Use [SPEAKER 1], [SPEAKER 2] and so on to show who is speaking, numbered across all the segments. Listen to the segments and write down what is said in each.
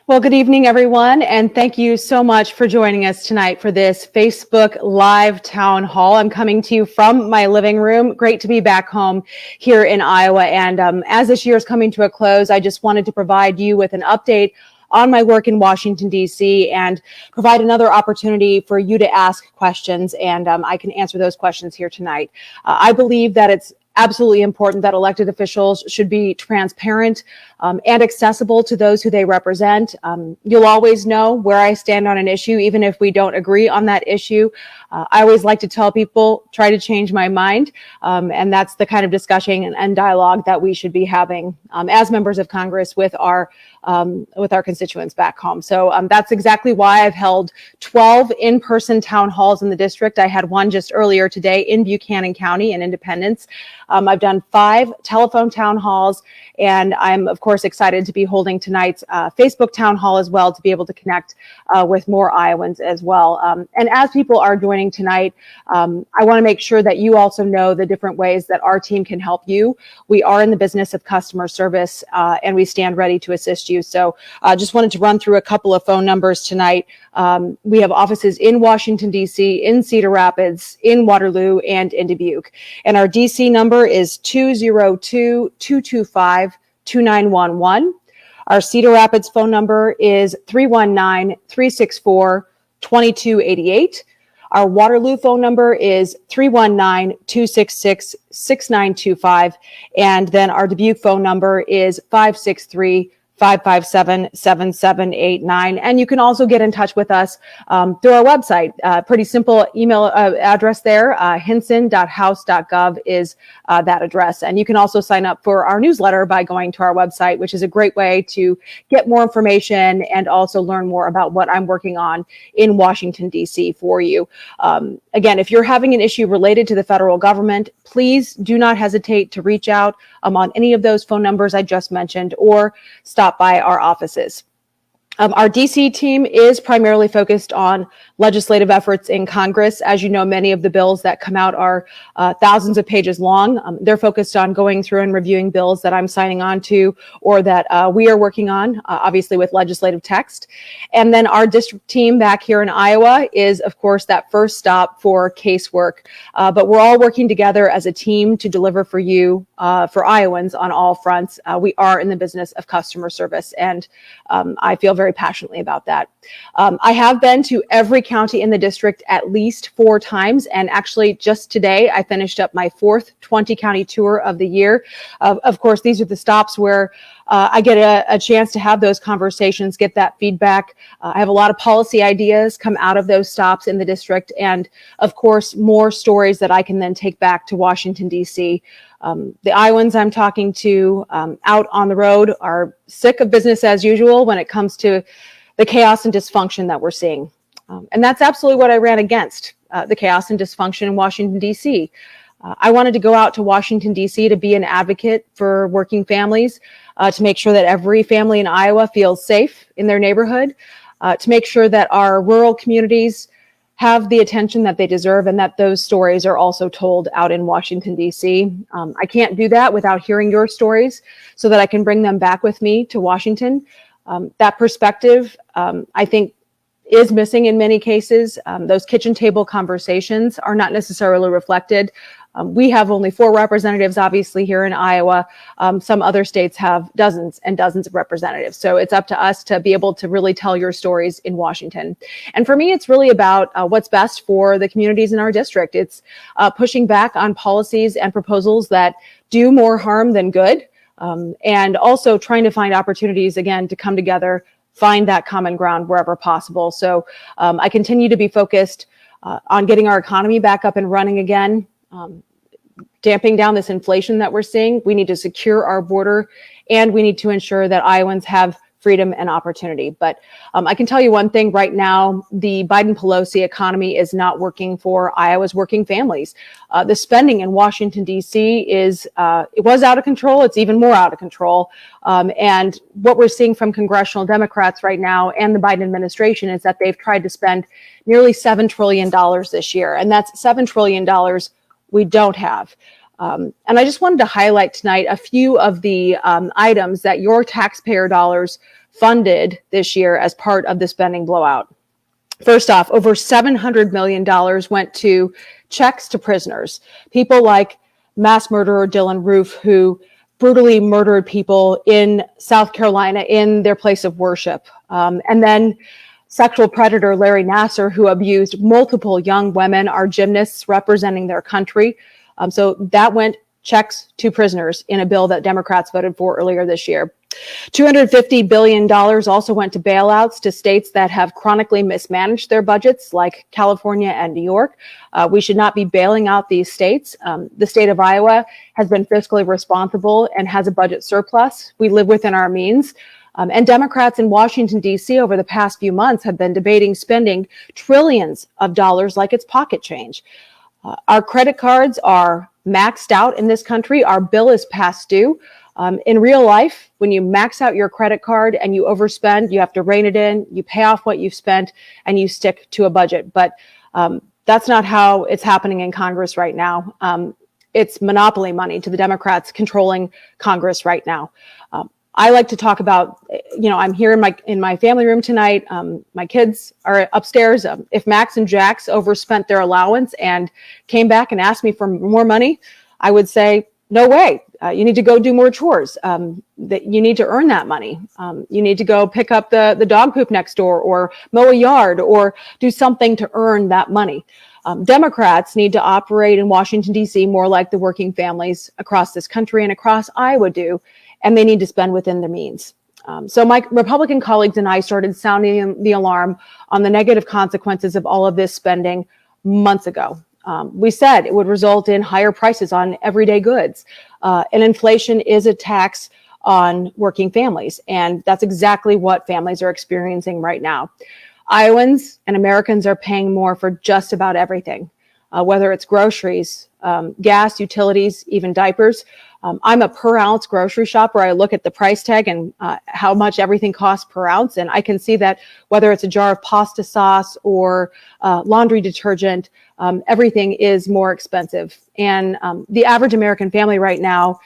[SPEAKER 1] Well, good evening, everyone, and thank you so much for joining us tonight for this Facebook Live Town Hall. I'm coming to you from my living room. Great to be back home here in Iowa. And as this year is coming to a close, I just wanted to provide you with an update on my work in Washington, D.C., and provide another opportunity for you to ask questions, and I can answer those questions here tonight. I believe that it's absolutely important that elected officials should be transparent and accessible to those who they represent. You'll always know where I stand on an issue, even if we don't agree on that issue. I always like to tell people, try to change my mind. And that's the kind of discussion and dialogue that we should be having as members of Congress with our constituents back home. So that's exactly why I've held 12 in-person town halls in the district. I had one just earlier today in Buchanan County in Independence. I've done 5 telephone town halls, and I'm, of course, excited to be holding tonight's Facebook town hall as well, to be able to connect with more Iowans as well. And as people are joining tonight, I want to make sure that you also know the different ways that our team can help you. We are in the business of customer service, and we stand ready to assist you. So just wanted to run through a couple of phone numbers tonight. We have offices in Washington, D.C., in Cedar Rapids, in Waterloo, and in Dubuque. And our D.C. number is 202-225-2911. Our Cedar Rapids phone number is 319-364-2288. Our Waterloo phone number is 319-266-6925. And then our Dubuque phone number is 563-557-7789. And you can also get in touch with us through our website. Pretty simple email address there. Hinson.house.gov is that address. And you can also sign up for our newsletter by going to our website, which is a great way to get more information and also learn more about what I'm working on in Washington, D.C. for you. Again, if you're having an issue related to the federal government, please do not hesitate to reach out on any of those phone numbers I just mentioned, or stop by our offices. Our DC team is primarily focused on legislative efforts in Congress. As you know, many of the bills that come out are thousands of pages long. They're focused on going through and reviewing bills that I'm signing on to, or that we are working on, obviously with legislative text. And then our district team back here in Iowa is, of course, that first stop for casework. But we're all working together as a team to deliver for you, for Iowans on all fronts. We are in the business of customer service, and I feel very passionately about that. I have been to every county in the district at least 4 times. And actually just today, I finished up my 4th 20 county tour of the year. Of course, these are the stops where I get a chance to have those conversations, get that feedback. I have a lot of policy ideas come out of those stops in the district. And of course, more stories that I can then take back to Washington, D.C. The Iowans I'm talking to out on the road are sick of business as usual when it comes to the chaos and dysfunction that we're seeing. And that's absolutely what I ran against, the chaos and dysfunction in Washington, D.C. I wanted to go out to Washington, D.C. to be an advocate for working families, to make sure that every family in Iowa feels safe in their neighborhood, to make sure that our rural communities have the attention that they deserve, and that those stories are also told out in Washington, D.C. I can't do that without hearing your stories so that I can bring them back with me to Washington. That perspective, I think, is missing in many cases. Those kitchen table conversations are not necessarily reflected. We have only 4 representatives, obviously, here in Iowa. Some other states have dozens and dozens of representatives. So it's up to us to be able to really tell your stories in Washington. And for me, it's really about what's best for the communities in our district. It's pushing back on policies and proposals that do more harm than good. And also trying to find opportunities, again, to come together, find that common ground wherever possible. So I continue to be focused on getting our economy back up and running again, damping down this inflation that we're seeing. We need to secure our border, and we need to ensure that Iowans have freedom and opportunity. But I can tell you one thing right now, the Biden-Pelosi economy is not working for Iowa's working families. The spending in Washington, D.C. it was out of control. It's even more out of control. And what we're seeing from congressional Democrats right now and the Biden administration is that they've tried to spend nearly $7 trillion this year. And that's $7 trillion we don't have. And I just wanted to highlight tonight a few of the items that your taxpayer dollars funded this year as part of the spending blowout. First off, over $700 million went to checks to prisoners, people like mass murderer Dylan Roof, who brutally murdered people in South Carolina in their place of worship. And then sexual predator Larry Nassar, who abused multiple young women, our gymnasts representing their country. So that went checks to prisoners in a bill that Democrats voted for earlier this year. $250 billion also went to bailouts to states that have chronically mismanaged their budgets, like California and New York. We should not be bailing out these states. The state of Iowa has been fiscally responsible and has a budget surplus. We live within our means. And Democrats in Washington, D.C. over the past few months have been debating spending trillions of dollars like it's pocket change. Our credit cards are maxed out in this country. Our bill is past due. In real life, when you max out your credit card and you overspend, you have to rein it in, you pay off what you've spent, and you stick to a budget. But that's not how it's happening in Congress right now. It's monopoly money to the Democrats controlling Congress right now. I like to talk about, I'm here in my family room tonight. My kids are upstairs. If Max and Jax overspent their allowance and came back and asked me for more money, I would say, no way. You need to go do more chores. That you need to earn that money. You need to go pick up the dog poop next door or mow a yard or do something to earn that money. Democrats need to operate in Washington, D.C. more like the working families across this country and across Iowa do, and they need to spend within their means. So my Republican colleagues and I started sounding the alarm on the negative consequences of all of this spending months ago. We said it would result in higher prices on everyday goods. And inflation is a tax on working families. And that's exactly what families are experiencing right now. Iowans and Americans are paying more for just about everything, whether it's groceries, gas, utilities, even diapers. I'm a per ounce grocery shopper. I look at the price tag and how much everything costs per ounce. And I can see that whether it's a jar of pasta sauce or laundry detergent, everything is more expensive. And the average American family right now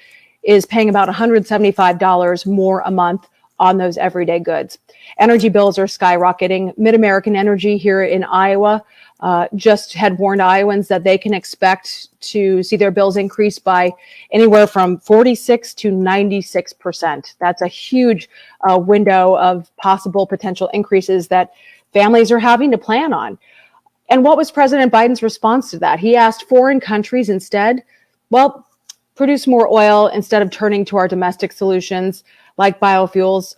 [SPEAKER 1] is paying about $175 more a month on those everyday goods. Energy bills are skyrocketing. Mid-American Energy here in Iowa just had warned Iowans that they can expect to see their bills increase by anywhere from 46 to 96%. That's a huge window of possible potential increases that families are having to plan on. And what was President Biden's response to that? He asked foreign countries instead, well, produce more oil instead of turning to our domestic solutions like biofuels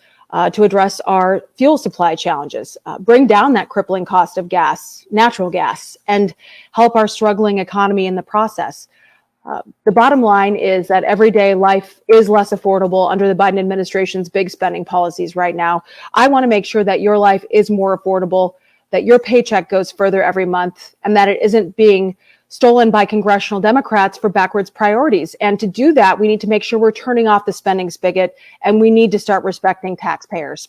[SPEAKER 1] to address our fuel supply challenges, bring down that crippling cost of gas, natural gas, and help our struggling economy in the process. The bottom line is that everyday life is less affordable under the Biden administration's big spending policies right now. I want to make sure that your life is more affordable, that your paycheck goes further every month, and that it isn't being stolen by congressional Democrats for backwards priorities. And to do that, we need to make sure we're turning off the spending spigot, and we need to start respecting taxpayers.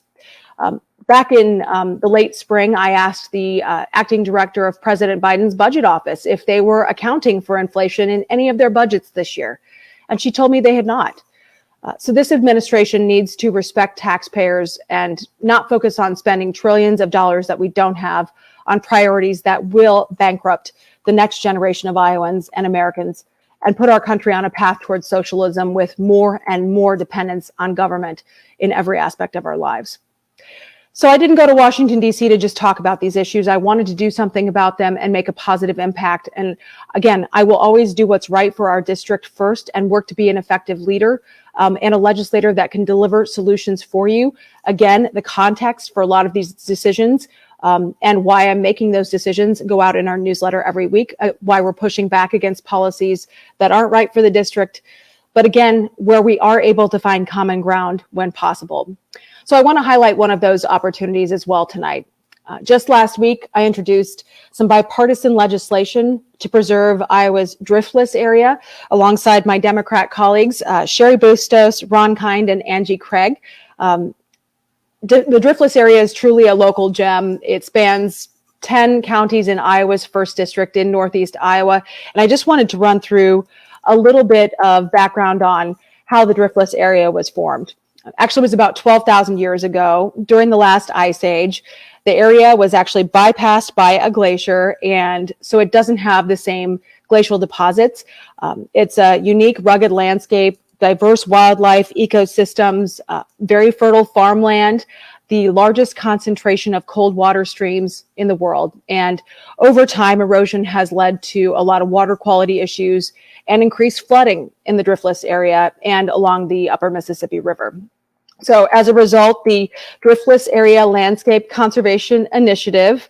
[SPEAKER 1] Back in the late spring, I asked the acting director of President Biden's budget office if they were accounting for inflation in any of their budgets this year. And she told me they had not. So this administration needs to respect taxpayers and not focus on spending trillions of dollars that we don't have on priorities that will bankrupt the next generation of Iowans and Americans and put our country on a path towards socialism with more and more dependence on government in every aspect of our lives. So I didn't go to Washington, D.C. to just talk about these issues. I wanted to do something about them and make a positive impact. And again, I will always do what's right for our district first and work to be an effective leader and a legislator that can deliver solutions for you. Again, the context for a lot of these decisions and why I'm making those decisions go out in our newsletter every week, why we're pushing back against policies that aren't right for the district, but again, where we are able to find common ground when possible. So I want to highlight one of those opportunities as well tonight. Just last week, I introduced some bipartisan legislation to preserve Iowa's Driftless area alongside my Democrat colleagues, Sherry Bustos, Ron Kind, and Angie Craig. The Driftless area is truly a local gem. It spans 10 counties in Iowa's 1st district in Northeast Iowa. And I just wanted to run through a little bit of background on how the Driftless area was formed. Actually, it was about 12,000 years ago during the last ice age. The area was actually bypassed by a glacier, and so it doesn't have the same glacial deposits. It's a unique, rugged landscape, diverse wildlife, ecosystems, very fertile farmland, the largest concentration of cold water streams in the world. And over time, erosion has led to a lot of water quality issues and increased flooding in the Driftless area and along the upper Mississippi River. So as a result, the Driftless Area Landscape Conservation Initiative,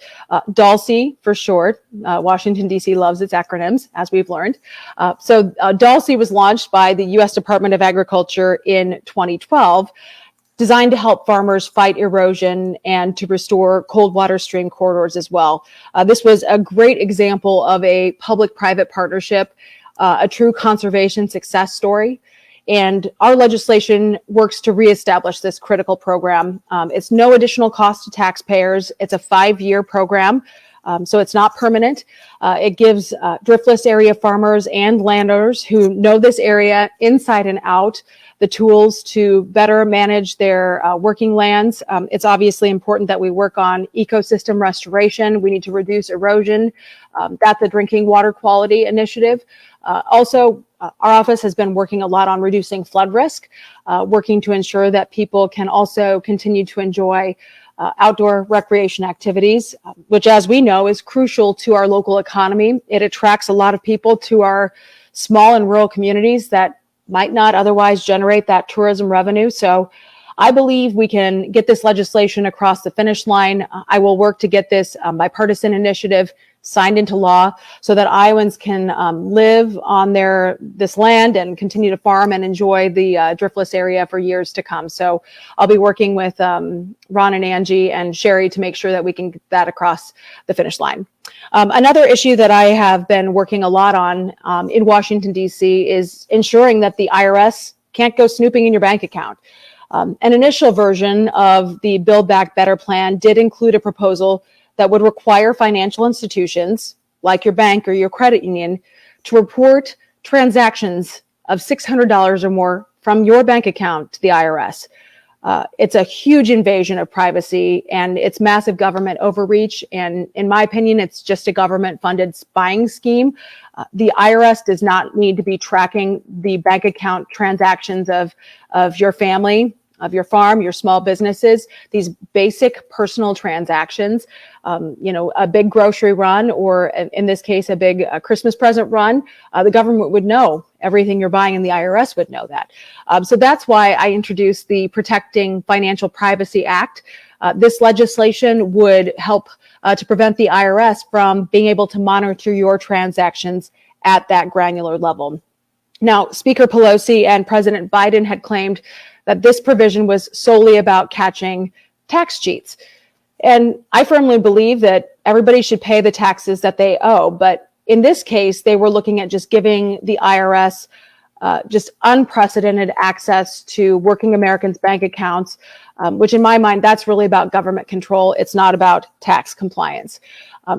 [SPEAKER 1] Dolce for short, Washington, D.C. loves its acronyms, as we've learned. Dolce was launched by the U.S. Department of Agriculture in 2012, designed to help farmers fight erosion and to restore cold water stream corridors as well. This was a great example of a public-private partnership, a true conservation success story. And our legislation works to reestablish this critical program. It's no additional cost to taxpayers. It's a 5-year program, so it's not permanent. It gives Driftless area farmers and landowners who know this area inside and out the tools to better manage their working lands. It's obviously important that we work on ecosystem restoration. We need to reduce erosion. That's a drinking water quality initiative. Our office has been working a lot on reducing flood risk, working to ensure that people can also continue to enjoy outdoor recreation activities, which, as we know, is crucial to our local economy. It attracts a lot of people to our small and rural communities that might not otherwise generate that tourism revenue. So I believe we can get this legislation across the finish line. I will work to get this bipartisan initiative signed into law so that Iowans can live on this land and continue to farm and enjoy the Driftless area for years to come. So I'll be working with Ron and Angie and Sherry to make sure that we can get that across the finish line. Another issue that I have been working a lot on in Washington, D.C. is ensuring that the IRS can't go snooping in your bank account. An initial version of the Build Back Better plan did include a proposal that would require financial institutions like your bank or your credit union to report transactions of $600 or more from your bank account to the IRS. It's a huge invasion of privacy and it's massive government overreach. And in my opinion, it's just a government-funded spying scheme. The IRS does not need to be tracking the bank account transactions of your family, of your farm, your small businesses, these basic personal transactions, a big grocery run, or in this case, a big Christmas present run, the government would know everything you're buying and the IRS would know that. So that's why I introduced the Protecting Financial Privacy Act. This legislation would help to prevent the IRS from being able to monitor your transactions at that granular level. Now, Speaker Pelosi and President Biden had claimed that this provision was solely about catching tax cheats. And I firmly believe that everybody should pay the taxes that they owe. But in this case, they were looking at just giving the IRS just unprecedented access to working Americans' bank accounts, which in my mind, that's really about government control. It's not about tax compliance.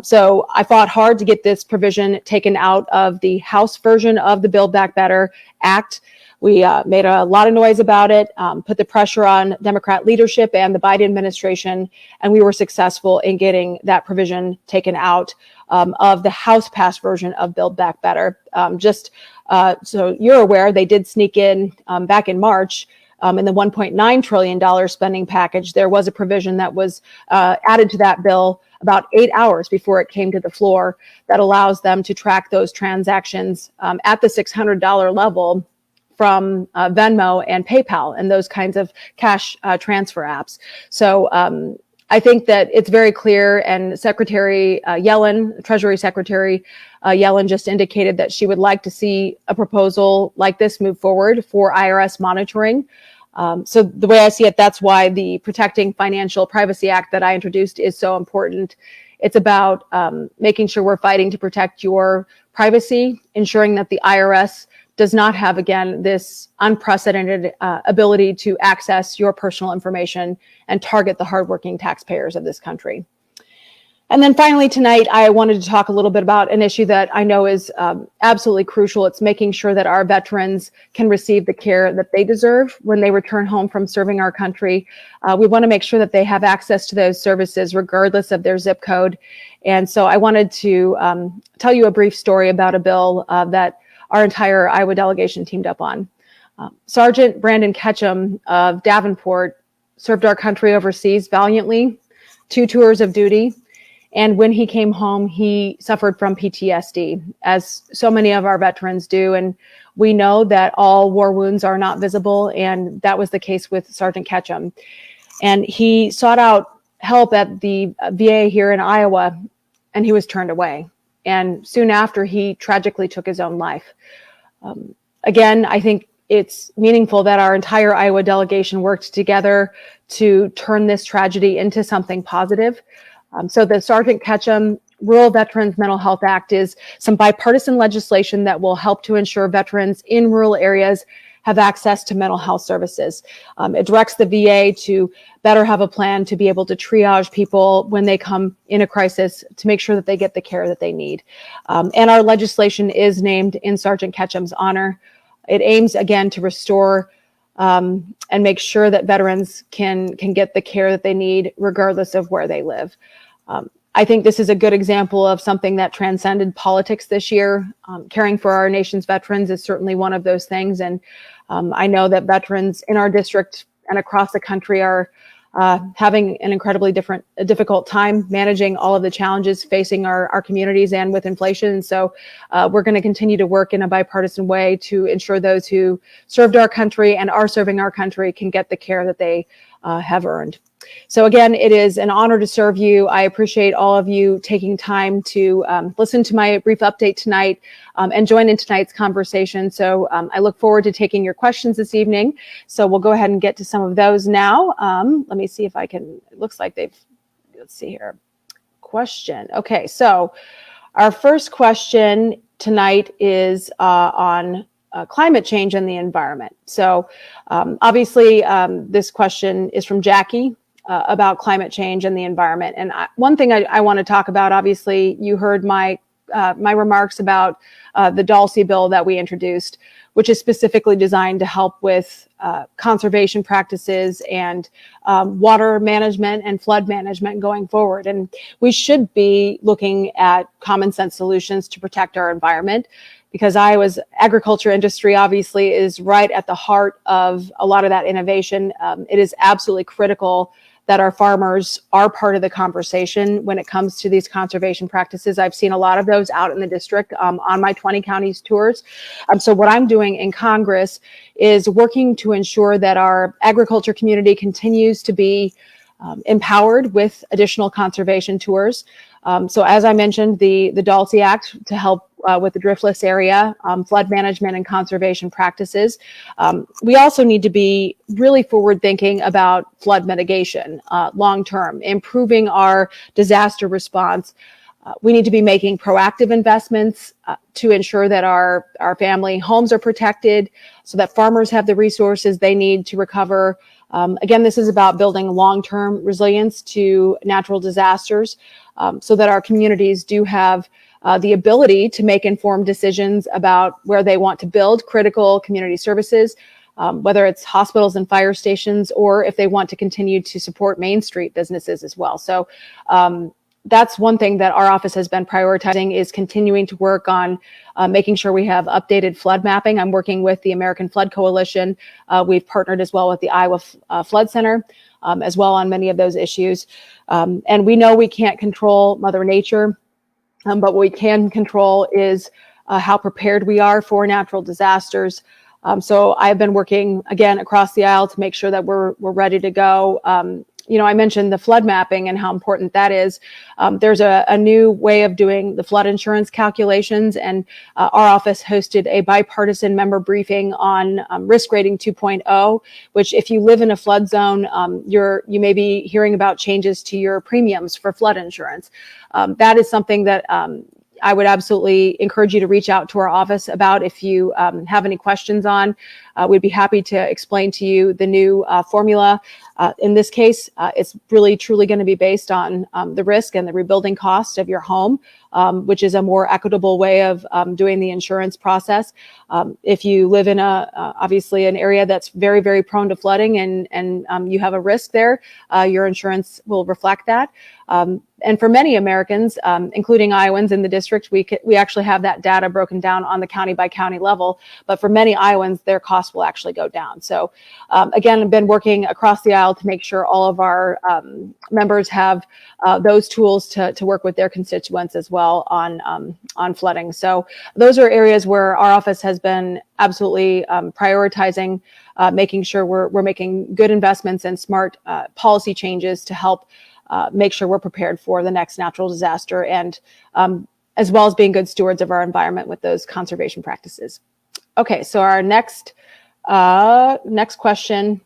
[SPEAKER 1] So I fought hard to get this provision taken out of the House version of the Build Back Better Act. We made a lot of noise about it, put the pressure on Democrat leadership and the Biden administration, and we were successful in getting that provision taken out of the House-passed version of Build Back Better. So you're aware, they did sneak in back in March in the $1.9 trillion spending package. There was a provision that was added to that bill about 8 hours before it came to the floor that allows them to track those transactions at the $600 level from Venmo and PayPal and those kinds of cash transfer apps. So I think that it's very clear, and Secretary Yellen, Treasury Secretary Yellen, just indicated that she would like to see a proposal like this move forward for IRS monitoring. So the way I see it, that's why the Protecting Financial Privacy Act that I introduced is so important. It's about making sure we're fighting to protect your privacy, ensuring that the IRS does not have, again, this unprecedented ability to access your personal information and target the hardworking taxpayers of this country. And then finally tonight, I wanted to talk a little bit about an issue that I know is absolutely crucial. It's making sure that our veterans can receive the care that they deserve when they return home from serving our country. We want to make sure that they have access to those services regardless of their zip code. And so I wanted to tell you a brief story about a bill that our entire Iowa delegation teamed up on. Sergeant Brandon Ketchum of Davenport served our country overseas valiantly, 2 tours of duty. And when he came home, he suffered from PTSD, as so many of our veterans do. And we know that all war wounds are not visible, and that was the case with Sergeant Ketchum. And he sought out help at the VA here in Iowa, and he was turned away. And soon after, he tragically took his own life. Again, I think it's meaningful that our entire Iowa delegation worked together to turn this tragedy into something positive. So the Sergeant Ketchum Rural Veterans Mental Health Act is some bipartisan legislation that will help to ensure veterans in rural areas have access to mental health services. It directs the VA to better have a plan to be able to triage people when they come in a crisis to make sure that they get the care that they need. And our legislation is named in Sergeant Ketchum's honor. It aims, again, to restore and make sure that veterans can get the care that they need regardless of where they live. I think this is a good example of something that transcended politics this year. Caring for our nation's veterans is certainly one of those things. And I know that veterans in our district and across the country are having an incredibly difficult time managing all of the challenges facing our communities and with inflation. And so we're going to continue to work in a bipartisan way to ensure those who served our country and are serving our country can get the care that they have earned. So again, it is an honor to serve you. I appreciate all of you taking time to listen to my brief update tonight and join in tonight's conversation. So I look forward to taking your questions this evening. So we'll go ahead and get to some of those now. Let me see if I can, it looks like let's see here. Question. Okay, so our first question tonight is on climate change and the environment. So obviously this question is from Jackie about climate change and the environment. And one thing I want to talk about, obviously you heard my remarks about the Dolce bill that we introduced, which is specifically designed to help with conservation practices and water management and flood management going forward. And we should be looking at common sense solutions to protect our environment, because Iowa's agriculture industry obviously is right at the heart of a lot of that innovation. It is absolutely critical that our farmers are part of the conversation when it comes to these conservation practices. I've seen a lot of those out in the district on my 20 counties tours. So what I'm doing in Congress is working to ensure that our agriculture community continues to be empowered with additional conservation tours. So as I mentioned, the Dolce Act to help with the Driftless area, flood management and conservation practices. We also need to be really forward thinking about flood mitigation, long-term, improving our disaster response. We need to be making proactive investments to ensure that our family homes are protected so that farmers have the resources they need to recover. Again, this is about building long-term resilience to natural disasters so that our communities do have the ability to make informed decisions about where they want to build critical community services, whether it's hospitals and fire stations, or if they want to continue to support Main Street businesses as well. So that's one thing that our office has been prioritizing, is continuing to work on making sure we have updated flood mapping. I'm working with the American Flood Coalition. We've partnered as well with the Iowa Flood Center as well on many of those issues. And we know we can't control Mother Nature, but what we can control is how prepared we are for natural disasters. So I've been working again across the aisle to make sure that we're ready to go. I mentioned the flood mapping and how important that is. There's a new way of doing the flood insurance calculations, and our office hosted a bipartisan member briefing on risk rating 2.0, which if you live in a flood zone, you may be hearing about changes to your premiums for flood insurance. That is something that I would absolutely encourage you to reach out to our office about if you have any questions on. We'd be happy to explain to you the new formula. In this case, it's really truly going to be based on the risk and the rebuilding cost of your home, which is a more equitable way of doing the insurance process. If you live in obviously an area that's very, very prone to flooding and you have a risk there, your insurance will reflect that. And for many Americans, including Iowans in the district, we actually have that data broken down on the county by county level. But for many Iowans, their costs will actually go down. So again, I've been working across the aisle to make sure all of our members have those tools to work with their constituents as well on flooding. So those are areas where our office has been absolutely prioritizing, making sure we're making good investments and smart policy changes to help make sure we're prepared for the next natural disaster, and as well as being good stewards of our environment with those conservation practices. Okay, so our next question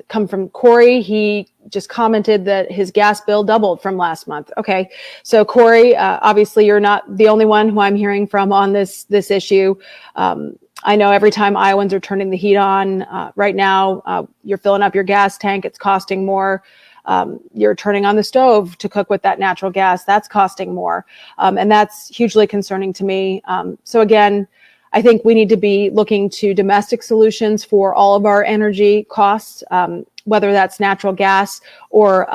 [SPEAKER 1] come from Corey. He just commented that his gas bill doubled from last month. Okay, so Corey, obviously you're not the only one who I'm hearing from on this issue. I know every time Iowans are turning the heat on right now, you're filling up your gas tank, it's costing more. You're turning on the stove to cook with that natural gas, that's costing more. And that's hugely concerning to me. So again, I think we need to be looking to domestic solutions for all of our energy costs, whether that's natural gas or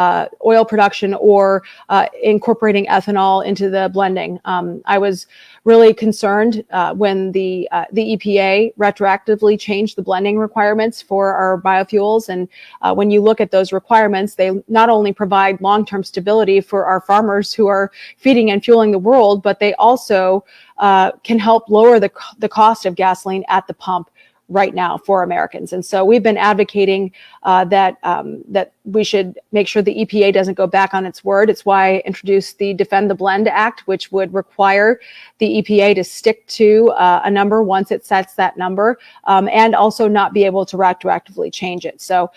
[SPEAKER 1] oil production or incorporating ethanol into the blending. I was really concerned when the EPA retroactively changed the blending requirements for our biofuels. And when you look at those requirements, they not only provide long-term stability for our farmers who are feeding and fueling the world, but they also can help lower the cost of gasoline at the pump right now for Americans. And so we've been advocating that we should make sure the EPA doesn't go back on its word. It's why I introduced the Defend the Blend Act, which would require the EPA to stick to a number once it sets that number, and also not be able to retroactively change it. So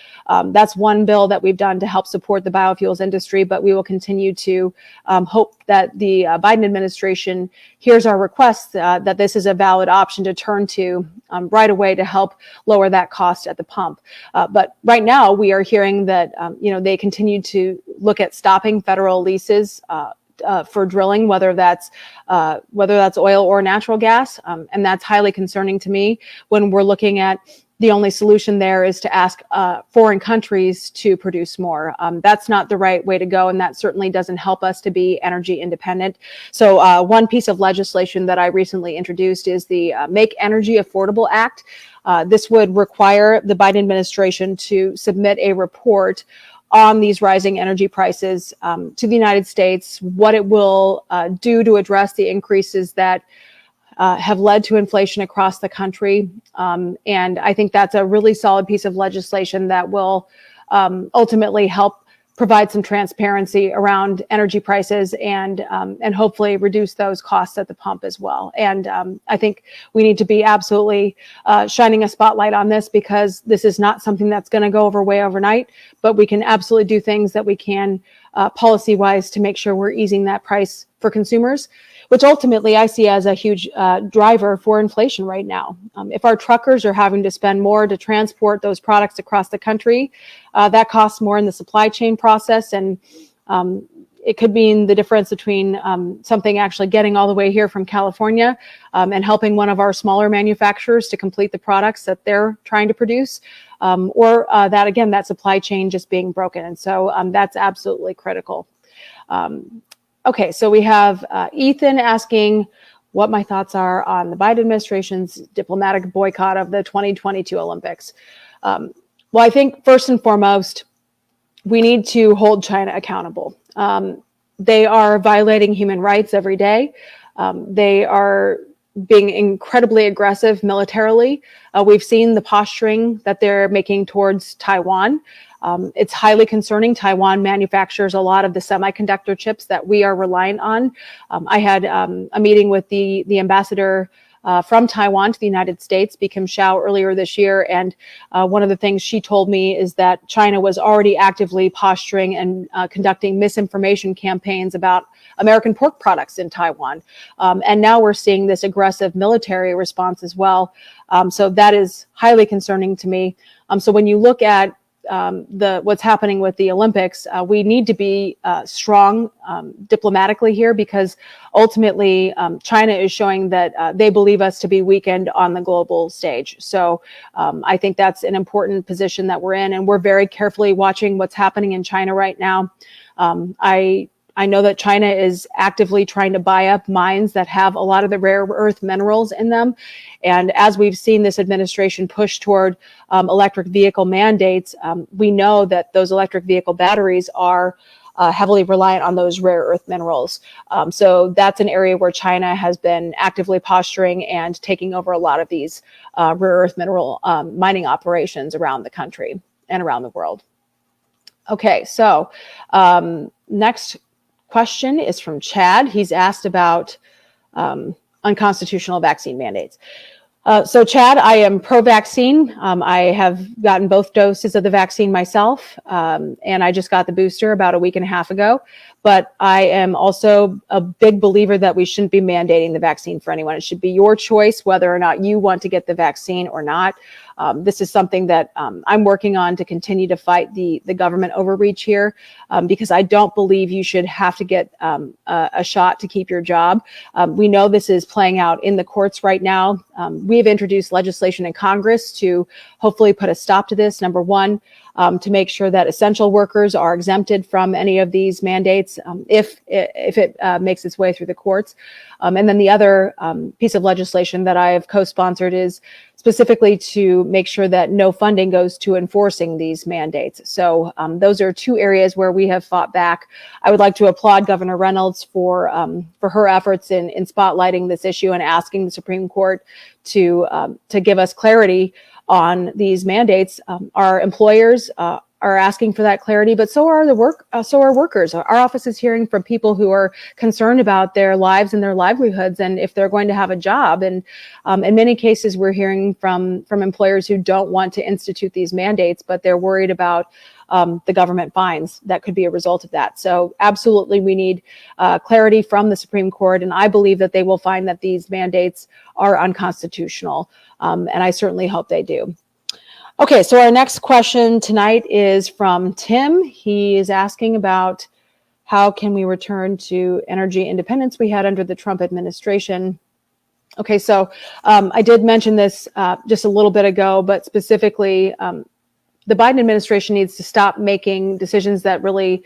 [SPEAKER 1] that's one bill that we've done to help support the biofuels industry, but we will continue to hope that the Biden administration hears our requests that this is a valid option to turn to right away to help lower that cost at the pump. But right now we are hearing that they continue to look at stopping federal leases for drilling, whether that's oil or natural gas, and that's highly concerning to me when we're looking at the only solution there is to ask foreign countries to produce more. That's not the right way to go, and that certainly doesn't help us to be energy independent. So one piece of legislation that I recently introduced is the Make Energy Affordable Act. This would require the Biden administration to submit a report on these rising energy prices to the United States, what it will do to address the increases that have led to inflation across the country. And I think that's a really solid piece of legislation that will ultimately help provide some transparency around energy prices and hopefully reduce those costs at the pump as well. And I think we need to be absolutely shining a spotlight on this, because this is not something that's going to go way overnight, but we can absolutely do things that we can policy-wise to make sure we're easing that price for consumers, which ultimately I see as a huge driver for inflation right now. If our truckers are having to spend more to transport those products across the country, that costs more in the supply chain process, and it could mean the difference between something actually getting all the way here from California and helping one of our smaller manufacturers to complete the products that they're trying to produce, or that supply chain just being broken. And so that's absolutely critical. Okay, so we have Ethan asking what my thoughts are on the Biden administration's diplomatic boycott of the 2022 Olympics. Well, I think first and foremost, we need to hold China accountable. They are violating human rights every day. They are being incredibly aggressive militarily. We've seen the posturing that they're making towards Taiwan. It's highly concerning. Taiwan manufactures a lot of the semiconductor chips that we are reliant on. I had a meeting with the ambassador from Taiwan to the United States, Bi-khim Hsiao, earlier this year. And one of the things she told me is that China was already actively posturing and conducting misinformation campaigns about American pork products in Taiwan. And now we're seeing this aggressive military response as well. So that is highly concerning to me. So when you look at what's happening with the Olympics, we need to be strong diplomatically here, because ultimately China is showing that they believe us to be weakened on the global stage. So I think that's an important position that we're in, and we're very carefully watching what's happening in China right now. I know that China is actively trying to buy up mines that have a lot of the rare earth minerals in them. And as we've seen this administration push toward electric vehicle mandates, we know that those electric vehicle batteries are heavily reliant on those rare earth minerals. So that's an area where China has been actively posturing and taking over a lot of these rare earth mineral mining operations around the country and around the world. Okay, so next question is from Chad. He's asked about unconstitutional vaccine mandates. So Chad, I am pro-vaccine. I have gotten both doses of the vaccine myself, and I just got the booster about a week and a half ago. But I am also a big believer that we shouldn't be mandating the vaccine for anyone. It should be your choice whether or not you want to get the vaccine or not. This is something that I'm working on to continue to fight the government overreach here, because I don't believe you should have to get a shot to keep your job. We know this is playing out in the courts right now. We've introduced legislation in Congress to hopefully put a stop to this. Number one, to make sure that essential workers are exempted from any of these mandates if it makes its way through the courts. And then the other piece of legislation that I have co-sponsored is specifically to make sure that no funding goes to enforcing these mandates. So those are two areas where we have fought back. I would like to applaud Governor Reynolds for her efforts in spotlighting this issue and asking the Supreme Court to give us clarity on these mandates. Our employers are asking for that clarity, but so are workers. Our office is hearing from people who are concerned about their lives and their livelihoods, and if they're going to have a job. And in many cases, we're hearing from employers who don't want to institute these mandates, but they're worried about the government fines that could be a result of that. So absolutely, we need clarity from the Supreme Court, and I believe that they will find that these mandates are unconstitutional, and I certainly hope they do. Okay, so our next question tonight is from Tim. He is asking about how can we return to energy independence we had under the Trump administration. Okay, so I did mention this just a little bit ago, but specifically, the Biden administration needs to stop making decisions that really,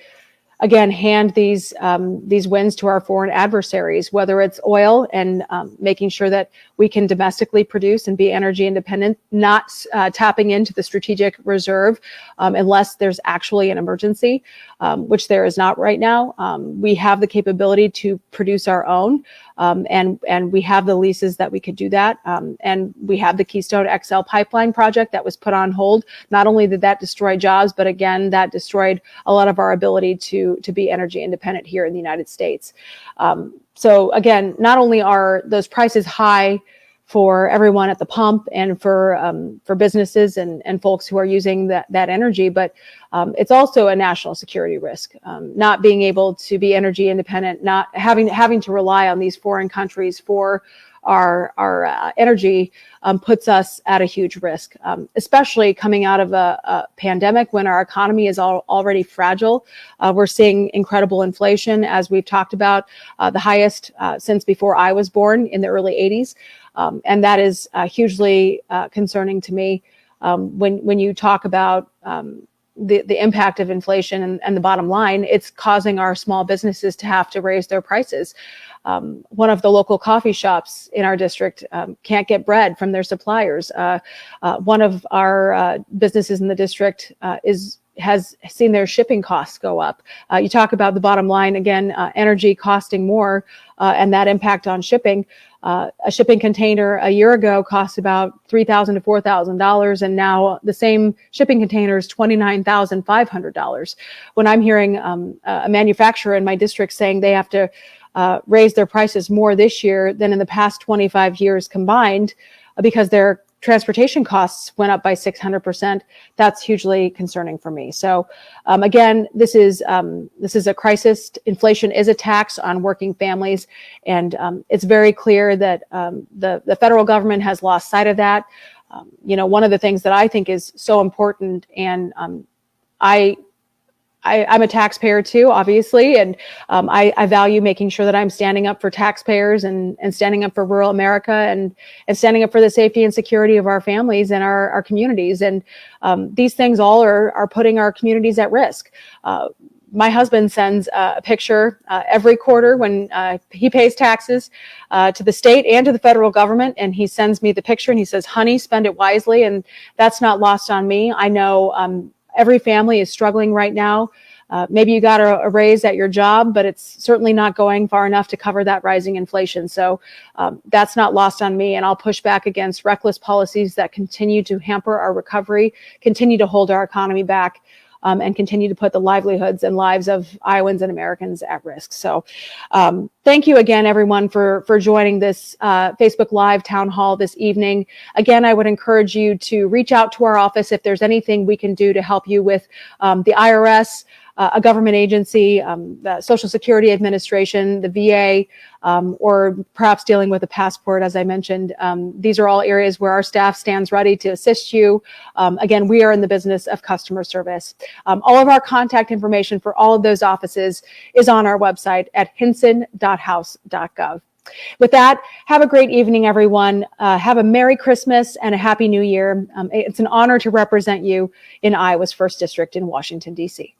[SPEAKER 1] again, hand these wins to our foreign adversaries, whether it's oil and making sure that we can domestically produce and be energy independent, not tapping into the strategic reserve unless there's actually an emergency, which there is not right now. We have the capability to produce our own, and we have the leases that we could do that. And we have the Keystone XL pipeline project that was put on hold. Not only did that destroy jobs, but again, that destroyed a lot of our ability to be energy independent here in the United States. So again, not only are those prices high for everyone at the pump and for businesses and folks who are using that energy, but it's also a national security risk. Not being able to be energy independent, not having to rely on these foreign countries for our energy puts us at a huge risk, especially coming out of a pandemic when our economy is already fragile. We're seeing incredible inflation, as we've talked about, the highest since before I was born in the early 80s. And that is hugely concerning to me when you talk about the impact of inflation and the bottom line. It's causing our small businesses to have to raise their prices. One of the local coffee shops in our district can't get bread from their suppliers. One of our businesses in the district is has seen their shipping costs go up. You talk about the bottom line again, energy costing more, and that impact on shipping. A shipping container a year ago cost about $3,000 to $4,000, and now the same shipping container is $29,500. When I'm hearing a manufacturer in my district saying they have to raise their prices more this year than in the past 25 years combined because their transportation costs went up by 600%. That's hugely concerning for me. So again, this is a crisis. Inflation is a tax on working families, and it's very clear that the federal government has lost sight of that. One of the things that I think is so important, and I'm a taxpayer too, obviously, and I value making sure that I'm standing up for taxpayers and standing up for rural America and standing up for the safety and security of our families and our communities. And these things all are putting our communities at risk. My husband sends a picture every quarter when he pays taxes to the state and to the federal government, and he sends me the picture and he says, "Honey, spend it wisely." And that's not lost on me. I know every family is struggling right now. Maybe you got a raise at your job, but it's certainly not going far enough to cover that rising inflation. So that's not lost on me. And I'll push back against reckless policies that continue to hamper our recovery, continue to hold our economy back, and continue to put the livelihoods and lives of Iowans and Americans at risk. So thank you again, everyone, for joining this Facebook Live town hall this evening. Again, I would encourage you to reach out to our office if there's anything we can do to help you with the IRS, a government agency, the Social Security Administration, the VA, or perhaps dealing with a passport, as I mentioned. These are all areas where our staff stands ready to assist you. Again, we are in the business of customer service. All of our contact information for all of those offices is on our website at hinson.house.gov. With that, have a great evening, everyone. Have a Merry Christmas and a Happy New Year. It's an honor to represent you in Iowa's 1st District in Washington, D.C.